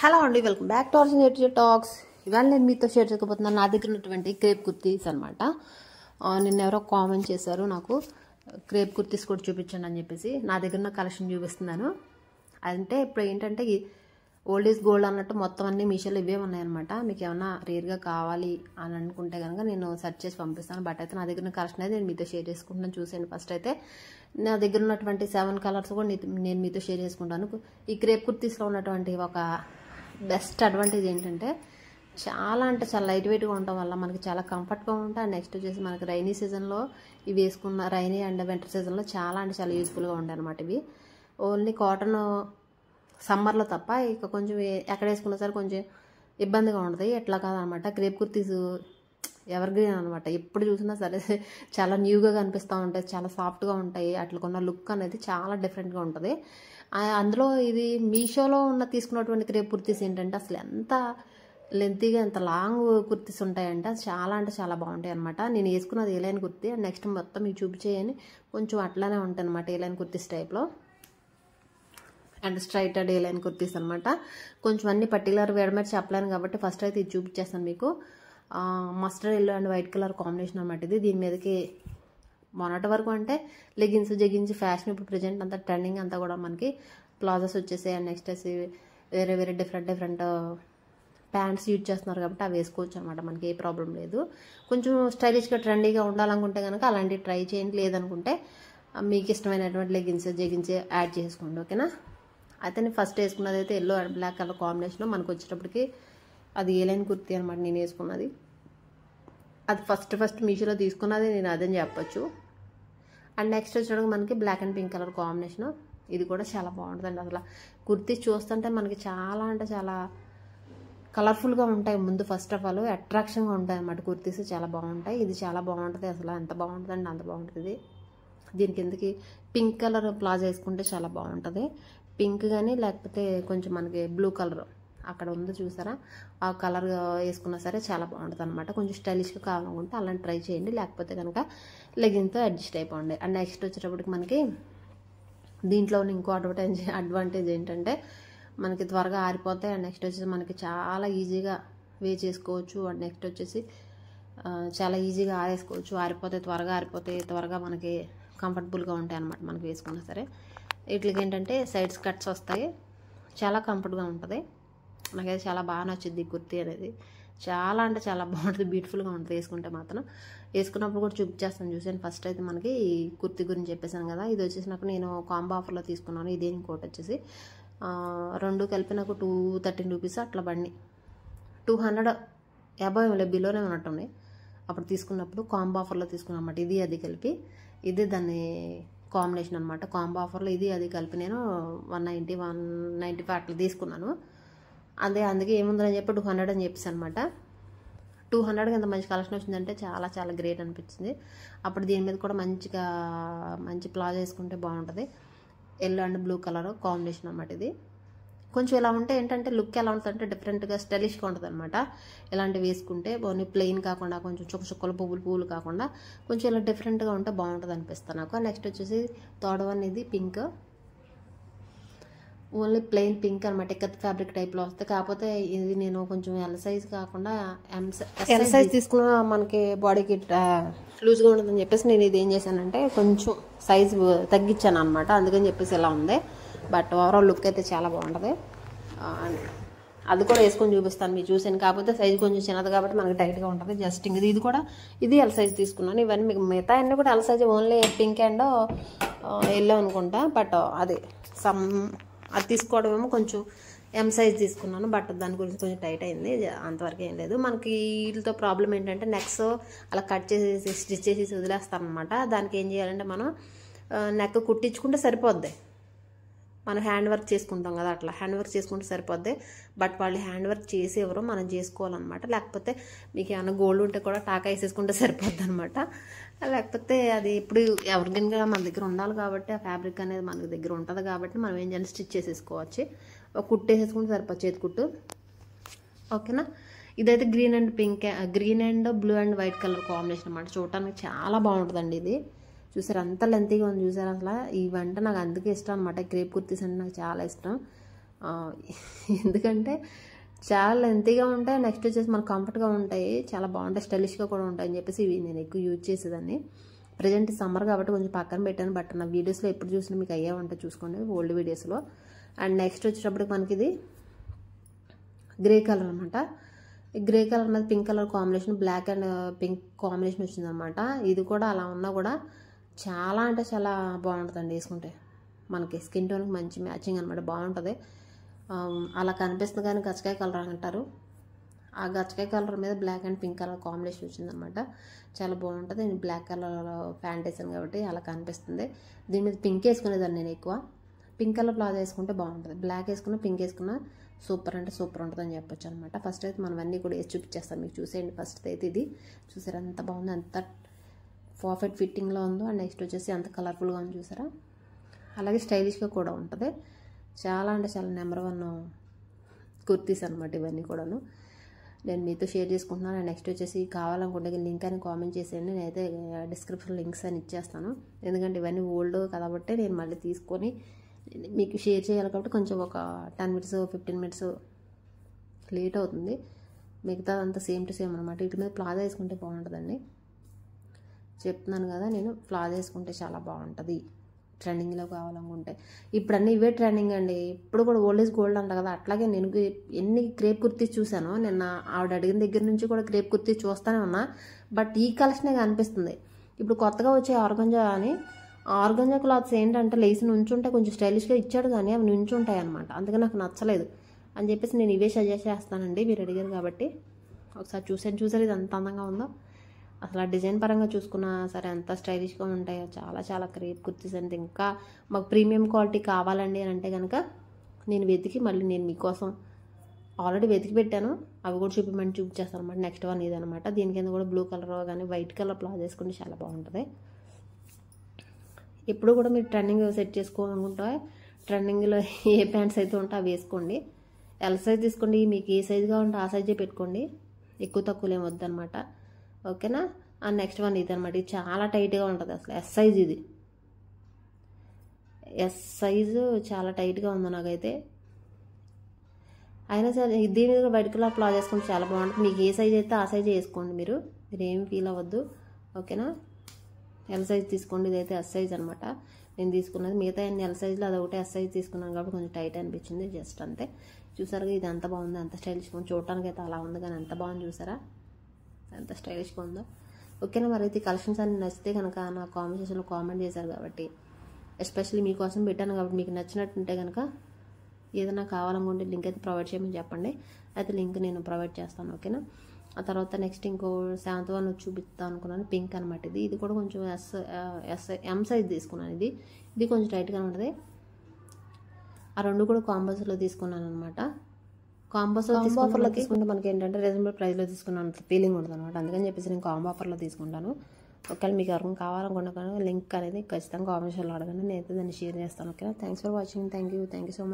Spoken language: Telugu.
హలో అండి, welcome back to our native talks. ఇవాళ నేను మీతో షేర్ చేయకపోతున్నాను నా దగ్గర ఉన్నటువంటి క్రేప్ కుర్తీస్ అనమాట. నిన్న ఎవరో కామెంట్ చేశారు నాకు క్రేప్ కుర్తీస్ కూడా చూపించండి అని చెప్పేసి. నా దగ్గర ఉన్న కలెక్షన్ చూపిస్తున్నాను. అంటే ఇప్పుడు ఏంటంటే ఓల్డ్ ఈజ్ గోల్డ్ అన్నట్టు మొత్తం అన్ని మీషోలో ఇవే ఉన్నాయన్నమాట. మీకు ఏమన్నా రేర్గా కావాలి అని అనుకుంటే కనుక నేను సెర్చ్ చేసి పంపిస్తాను. బట్ అయితే నా దగ్గర ఉన్న కలెక్షన్ అయితే నేను మీతో షేర్ చేసుకుంటున్నాను. చూసాను. ఫస్ట్ అయితే నా దగ్గర ఉన్నటువంటి 7 కలర్స్ కూడా నేను మీతో షేర్ చేసుకుంటాను. ఈ క్రేప్ కుర్తీస్లో ఉన్నటువంటి ఒక బెస్ట్ అడ్వాంటేజ్ ఏంటంటే చాలా అంటే చాలా లైట్ వెయిట్గా ఉండటం వల్ల మనకి చాలా కంఫర్ట్గా ఉంటాయి. నెక్స్ట్ వచ్చేసి మనకి రైనీ సీజన్లో ఇవి వేసుకున్న రైనీ అండ్ వింటర్ సీజన్లో చాలా అంటే చాలా యూజ్ఫుల్గా ఉంటాయి అన్నమాట. ఇవి ఓన్లీ కాటన్ సమ్మర్లో తప్ప ఇక కొంచెం ఎక్కడ వేసుకున్నా సరే కొంచెం ఇబ్బందిగా ఉంటుంది. ఎట్లా కాదనమాట. క్రేప్ కుర్తీస్ ఎవర్ గ్రీన్ అనమాట. ఎప్పుడు చూసినా సరే చాలా న్యూగా కనిపిస్తూ ఉంటాయి, చాలా సాఫ్ట్గా ఉంటాయి. అట్లా కొన్న లుక్ అనేది చాలా డిఫరెంట్గా ఉంటుంది. అందులో ఇది మీషోలో తీసుకున్నటువంటి క్రేప్ కుర్తీస్ ఏంటంటే అసలు ఎంత లెంతీగా ఎంత లాంగ్ కుర్తీస్ ఉంటాయంటే చాలా అంటే చాలా బాగుంటాయి అనమాట. నేను వేసుకున్నది ఏలైన్ కుర్తీ. నెక్స్ట్ మొత్తం మీకు చూపించేయని కొంచెం అట్లానే ఉంటాయి అనమాట. ఏలైన్ కుర్తీస్ టైప్లో అండ్ స్ట్రైటెడ్ ఏలైన్ కుర్తీస్ అనమాట. కొంచెం అన్ని పర్టికులర్ వేడమేట్ చెప్పలేను కాబట్టి ఫస్ట్ అయితే ఇది చూపించేస్తాను మీకు. Mustard yellow and white colour combination అనమాట ఇది. దీని మీదకి మొన్నటి వరకు అంటే లెగిన్స్ జెగిన్స్ ఫ్యాషన్. ఇప్పుడు ప్రజెంట్ అంతా ట్రెండింగ్ అంతా కూడా మనకి ప్లాజాస్ వచ్చేసాయి. అండ్ నెక్స్ట్ వచ్చి వేరే వేరే డిఫరెంట్ ప్యాంట్స్ యూజ్ చేస్తున్నారు కాబట్టి అవి వేసుకోవచ్చు అనమాట. మనకి ఏ ప్రాబ్లం లేదు. కొంచెం స్టైలిష్గా ట్రెండీగా ఉండాలనుకుంటే కనుక అలాంటివి ట్రై చేయండి. లేదనుకుంటే మీకు ఇష్టమైనటువంటి లెగిన్స్ జెగిన్స్ యాడ్ చేసుకోండి. ఓకేనా. అయితే నేను ఫస్ట్ వేసుకున్నది అయితే yellow and black colour combination. మనకు వచ్చేటప్పటికి అది ఏలైన్ కుర్తీ అనమాట. నేను వేసుకున్నది అది ఫస్ట్ మీషోలో తీసుకున్నది నేను అదని చెప్పొచ్చు. అండ్ నెక్స్ట్ వచ్చేటప్పుడు మనకి black and pink colour combination. ఇది కూడా చాలా బాగుంటుందండి. అసలు కుర్తీ చూస్తుంటే మనకి చాలా అంటే చాలా కలర్ఫుల్గా ఉంటాయి. ముందు ఫస్ట్ ఆఫ్ ఆల్ అట్రాక్షన్గా ఉంటాయి అన్నమాట. కుర్తీస్ చాలా బాగుంటాయి. ఇది చాలా బాగుంటుంది. అసలు ఎంత బాగుంటుందండి అంత బాగుంటుంది. దీని కిందకి పింక్ కలర్ ప్లాజా వేసుకుంటే చాలా బాగుంటుంది. పింక్ కానీ లేకపోతే కొంచెం మనకి బ్లూ కలర్ అక్కడ ఉందో చూసారా, ఆ కలర్ వేసుకున్నా సరే చాలా బాగుంటుంది అనమాట. కొంచెం స్టైలిష్గా కావాలనుకుంటే అలాంటి ట్రై చేయండి. లేకపోతే కనుక లెగిన్తో అడ్జస్ట్ అయిపోండి. అండ్ నెక్స్ట్ వచ్చేటప్పటికి మనకి దీంట్లో ఇంకో అడ్వాంటేజ్ ఏంటంటే మనకి త్వరగా ఆరిపోతాయి. అండ్ నెక్స్ట్ వచ్చేసి మనకి చాలా ఈజీగా చేసుకోవచ్చు. అండ్ నెక్స్ట్ వచ్చేసి చాలా ఈజీగా ఆరేసుకోవచ్చు. త్వరగా ఆరిపోతాయి, త్వరగా మనకి కంఫర్టబుల్గా ఉంటాయి అన్నమాట. మనకి వేసుకున్నా సరే వీటికి ఏంటంటే సైడ్స్ కట్స్ వస్తాయి. చాలా కంఫర్ట్గా ఉంటుంది. నాకైతే చాలా బాగా నచ్చింది ఈ కుర్తీ అనేది. చాలా అంటే చాలా బాగుంటుంది, బ్యూటిఫుల్గా ఉంటుంది. వేసుకుంటే మాత్రం వేసుకున్నప్పుడు కూడా చూపించేస్తాను. చూసాను. ఫస్ట్ అయితే మనకి ఈ కుర్తీ గురించి చెప్పేసాను కదా. ఇది వచ్చేసి నాకు నేను కాంబో ఆఫర్లో తీసుకున్నాను. ఇదే ఇంకోటి వచ్చేసి రెండు కలిపి నాకు 213 రూపీస్ అట్లా బండి 250 బిలోనే ఉన్నట్టున్నాయి. అప్పుడు తీసుకున్నప్పుడు కాంబో ఆఫర్లో తీసుకున్నాను అనమాట. ఇది అది కలిపి ఇది దాన్ని కాంబినేషన్ అనమాట. కాంబో ఆఫర్లో ఇది అది కలిపి నేను 190 195 అట్లా తీసుకున్నాను. అందుకే ఏముందని చెప్పి 200 అని చెప్పేసి అనమాట. 200కి ఎంత మంచి కలెక్షన్ వచ్చిందంటే చాలా చాలా గ్రేట్ అనిపించింది. అప్పుడు దీని మీద కూడా మంచి ప్లాజా వేసుకుంటే బాగుంటుంది. Yellow and blue colour combination అనమాట. ఇది కొంచెం ఇలా ఉంటే ఏంటంటే లుక్ ఎలా ఉంటుందంటే డిఫరెంట్గా స్టైలిష్గా ఉంటుంది అనమాట. ఇలాంటివి వేసుకుంటే ఓన్లీ ప్లెయిన్ కాకుండా కొంచెం చుక్కలు పువ్వులు కాకుండా కొంచెం ఇలా డిఫరెంట్గా ఉంటే బాగుంటుంది అనిపిస్తుంది నాకు. నెక్స్ట్ వచ్చేసి థర్డ్ వన్ ఇది పింక్. ఓన్లీ ప్లెయిన్ పింక్ అనమాట. ఇక్కత్ ఫ్యాబ్రిక్ టైప్లో వస్తాయి. కాకపోతే ఇది నేను కొంచెం ఎల్ సైజ్ కాకుండా ఎల్ సైజ్ తీసుకున్న మనకి బాడీకి లూజ్గా ఉంటుందని చెప్పేసి నేను ఇది ఏం చేశానంటే కొంచెం సైజ్ తగ్గించాను అనమాట. అందుకని చెప్పేసి ఇలా ఉంది. బట్ ఓవరాల్ లుక్ అయితే చాలా బాగుంటుంది. అది కూడా వేసుకొని చూపిస్తాను మీరు చూసాను. కాకపోతే సైజ్ కొంచెం చిన్నది కాబట్టి మనకి టైట్గా ఉంటుంది. జస్ట్ ఇది ఎల్ సైజ్ తీసుకున్నాను. ఇవన్నీ మీకు మిగతా అన్నీ కూడా L size, only pink and yellow అనుకుంటా. బట్ అది అది తీసుకోవడం ఏమో కొంచెం ఎం సైజ్ తీసుకున్నాను. బట్ దాని గురించి కొంచెం టైట్ అయింది. అంతవరకు ఏం లేదు. మనకి వీటితో ప్రాబ్లం ఏంటంటే నెక్స్ అలా కట్ చేసేసి స్టిచ్ చేసి వదిలేస్తారనమాట. దానికి ఏం చేయాలంటే మనం నెక్ కుట్టించుకుంటే సరిపోద్ది. మనం హ్యాండ్ వర్క్ చేసుకుంటాం కదా, అట్లా హ్యాండ్ వర్క్ చేసుకుంటే సరిపోద్ది. బట్ వాళ్ళు హ్యాండ్ వర్క్ చేసేవారు, మనం చేసుకోవాలన్నమాట. లేకపోతే మీకు ఏమైనా గోల్డ్ ఉంటే కూడా టాకా వేసేసుకుంటే సరిపోద్ది అనమాట. లేకపోతే అది ఇప్పుడు ఎవరికైనా మన దగ్గర ఉండాలి కాబట్టి ఆ ఫ్యాబ్రిక్ అనేది మన దగ్గర ఉంటుంది కాబట్టి మనం ఏం చేయాలి, స్టిచ్ చేసేసుకోవచ్చు. ఒక కుట్టు వేసేసుకుంటే సరిపోద్ది, చేతి కుట్టు. ఓకేనా. ఇదైతే green and blue and white colour combination అనమాట. చూడటానికి చాలా బాగుంటుందండి. ఇది చూసారు అంత లెంతీగా ఉంది చూసారు. అసలు ఇవంటే నాకు అందుకే ఇష్టం అనమాట. క్రేప్ కుర్తీస్ అంటే నాకు చాలా ఇష్టం. ఎందుకంటే చాలా లెంతీగా ఉంటాయి, నెక్స్ట్ వచ్చేసి మనకు కంఫర్ట్గా ఉంటాయి, చాలా బాగుంటాయి, స్టైలిష్గా కూడా ఉంటాయి అని చెప్పేసి ఇవి నేను ఎక్కువ యూజ్ చేసేదాన్ని. ప్రజెంట్ సమ్మర్ కాబట్టి కొంచెం పక్కన పెట్టాను, బట్ నా వీడియోస్లో ఎప్పుడు చూసినా మీకు అయ్యే ఉంటాయి చూసుకోండి ఓల్డ్ వీడియోస్లో. అండ్ నెక్స్ట్ వచ్చేటప్పటికి మనకి ఇది గ్రే కలర్ అనమాట. ఈ గ్రే కలర్ మీద pink colour combination, black and pink combination వచ్చిందనమాట. ఇది కూడా అలా ఉన్నా కూడా చాలా అంటే చాలా బాగుంటుందండి వేసుకుంటే, మనకి స్కిన్ టోన్కి మంచి మ్యాచింగ్ అనమాట, బాగుంటుంది. అలా కనిపిస్తుంది కానీ గచ్చకాయ కలర్ అంటారు. ఆ గచ్చకాయ కలర్ మీద black and pink colour combination వచ్చిందనమాట, చాలా బాగుంటుంది. నేను బ్లాక్ కలర్ ప్యాంట్ వేసాను కాబట్టి అలా కనిపిస్తుంది. దీని మీద పింక్ వేసుకునేదాన్ని నేను ఎక్కువ. పింక్ కలర్ ప్లాజో వేసుకుంటే బాగుంటుంది, బ్లాక్ వేసుకున్నా పింక్ వేసుకున్నా సూపర్ అంటే సూపర్ ఉంటుంది అని చెప్పొచ్చు అనమాట. ఫస్ట్ అయితే మనం అన్నీ కూడా వేసి చూపించేస్తాను మీకు, చూసేయండి. ఫస్ట్ అయితే ఇది చూసారా ఎంత బాగుందో, ఎంత పర్ఫెక్ట్ ఫిట్టింగ్లో ఉందో. అండ్ నెక్స్ట్ వచ్చేసి ఎంత కలర్ఫుల్గా ఉందో చూసారా, అలాగే స్టైలిష్గా కూడా ఉంటుంది. చాలా అంటే చాలా నెంబర్ 1 కుర్తీస్ అనమాట ఇవన్నీ కూడాను, నేను మీతో షేర్ చేసుకుంటున్నాను. అండ్ నెక్స్ట్ వచ్చేసి కావాలనుకుంటే లింక్ అని కామెంట్ చేసేయండి, నేనైతే డిస్క్రిప్షన్ లింక్స్ అని ఇచ్చేస్తాను. ఎందుకంటే ఇవన్నీ ఓల్డ్ కాబట్టి నేను మళ్ళీ తీసుకొని మీకు షేర్ చేయాలి కాబట్టి కొంచెం ఒక 10 minutes 15 minutes లేట్ అవుతుంది. మిగతా అంతా సేమ్ టు సేమ్ అనమాట. వీటి మీద ప్లాజో వేసుకుంటే బాగుంటుందండి, చెప్తున్నాను కదా నేను, ప్లాజో వేసుకుంటే చాలా బాగుంటుంది ట్రెండింగ్లో కావాలనుకుంటే. ఇప్పుడు అన్నీ ఇవే ట్రెండింగ్ అండి, ఇప్పుడు కూడా ఓల్డ్ ఈజ్ గోల్డ్ అంట కదా, అట్లాగే నేను ఎన్ని క్రేప్ కుర్తీస్ చూశాను. నిన్న ఆవిడ అడిగిన దగ్గర నుంచి కూడా క్రేప్ కుర్తీస్ చూస్తూనే ఉన్నా, బట్ ఈ కలెక్షనే కనిపిస్తుంది. ఇప్పుడు కొత్తగా వచ్చే ఆర్గంజా అని, ఆర్గంజా క్లాత్స్ ఏంటంటే లేసి నుంచుంటే కొంచెం స్టైలిష్గా ఇచ్చాడు కానీ అవి నుంచుంటాయి అనమాట, అందుకని నాకు నచ్చలేదు అని చెప్పేసి నేను ఇవే సజెస్ట్ చేస్తానండి. మీరు అడిగారు కాబట్టి ఒకసారి చూసారు ఇది ఎంత అందంగా ఉందో. అసలు ఆ డిజైన్ పరంగా చూసుకున్నా సరే ఎంత స్టైలిష్గా ఉంటాయో, చాలా చాలా క్రేప్ కుర్తీస్ అంటే. ఇంకా మాకు ప్రీమియం క్వాలిటీ కావాలండి అని అంటే కనుక నేను వెతికి మళ్ళీ నేను మీకోసం ఆల్రెడీ వెతికి పెట్టాను, అవి కూడా చూపించేస్తాను అనమాట. నెక్స్ట్ వన్ ఇదనమాట. దీని కింద కూడా బ్లూ కలర్ కానీ వైట్ కలర్ ప్లాజో వేసుకుంటే చాలా బాగుంటుంది. ఎప్పుడు కూడా మీరు ట్రెండింగ్ సెట్ చేసుకోవాలనుకుంటే ట్రెండింగ్లో ఏ ప్యాంట్స్ అయితే ఉంటే అవి వేసుకోండి. ఎల్ సైజ్ తీసుకోండి, మీకు ఏ సైజుగా ఉంటే ఆ సైజే పెట్టుకోండి, ఎక్కువ తక్కువలు ఏమి వద్దనమాట. ఓకేనా. అండ్ నెక్స్ట్ వన్ ఇది అనమాట, ఇది చాలా టైట్గా ఉంటుంది అసలు. ఎస్ సైజ్ ఇది, ఎస్ సైజు చాలా టైట్గా ఉంది నాకైతే. అయినా సరే దీని మీద వైట్ కలర్ ప్లాజో వేసుకుంటే చాలా బాగుంటుంది. మీకు ఏ సైజ్ అయితే ఆ సైజే వేసుకోండి, మీరు ఏం ఫీల్ అవ్వద్దు. ఓకేనా. ఎల్ సైజ్ తీసుకోండి, ఇదైతే ఎస్ సైజ్ అనమాట నేను తీసుకున్నది. మిగతా అన్ని ఎల్ సైజ్లో అది ఒకటే ఎస్ సైజ్ తీసుకున్నాను కాబట్టి కొంచెం టైట్ అనిపించింది, జస్ట్ అంతే. చూసారు ఇది ఎంత బాగుంది, ఎంత స్టైలిష్గా ఉంది, చూడటానికి అయితే అలా ఉంది కానీ ఎంత బాగుంది చూసారా, ఎంత స్టైలిష్గా ఉందో. ఓకేనా. మరి అయితే కలెక్షన్స్ అన్ని నచ్చితే కనుక నా కామెంట్ సెక్షన్లో కామెంట్ చేశారు కాబట్టి, ఎస్పెషల్లీ మీకోసం పెట్టాను కాబట్టి మీకు నచ్చినట్టుంటే కనుక ఏదైనా కావాలనుకుంటే లింక్ అయితే ప్రొవైడ్ చేయమని చెప్పండి, అయితే లింక్ నేను ప్రొవైడ్ చేస్తాను. ఓకేనా. ఆ తర్వాత నెక్స్ట్ ఇంకో 7th one చూపిస్తాను అనుకున్నాను, పింక్ అనమాట. ఇది కూడా కొంచెం ఎం సైజ్ తీసుకున్నాను. ఇది కొంచెం టైట్గా ఉంటుంది. ఆ రెండు కూడా కాంబోస్లో తీసుకున్నాను అనమాట. కాంబో ఆఫర్లో తీసుకుంటే మనకి ఏంటంటే రీజనబుల్ ప్రైస్లో తీసుకున్నాను ఫీలింగ్ ఉంటుంది అనమాట, అందుకని చెప్పేసి నేను కాంబో ఆఫర్లో తీసుకుంటాను. ఒకవేళ మీకు ఎవరికైనా కావాలనుకున్నా లింక్ అనేది ఖచ్చితంగా కామెంట్స్లో అడగండి, నేనైతే దాన్ని షేర్ చేస్తాను. ఓకేనా. Thanks for watching. Thank you so much.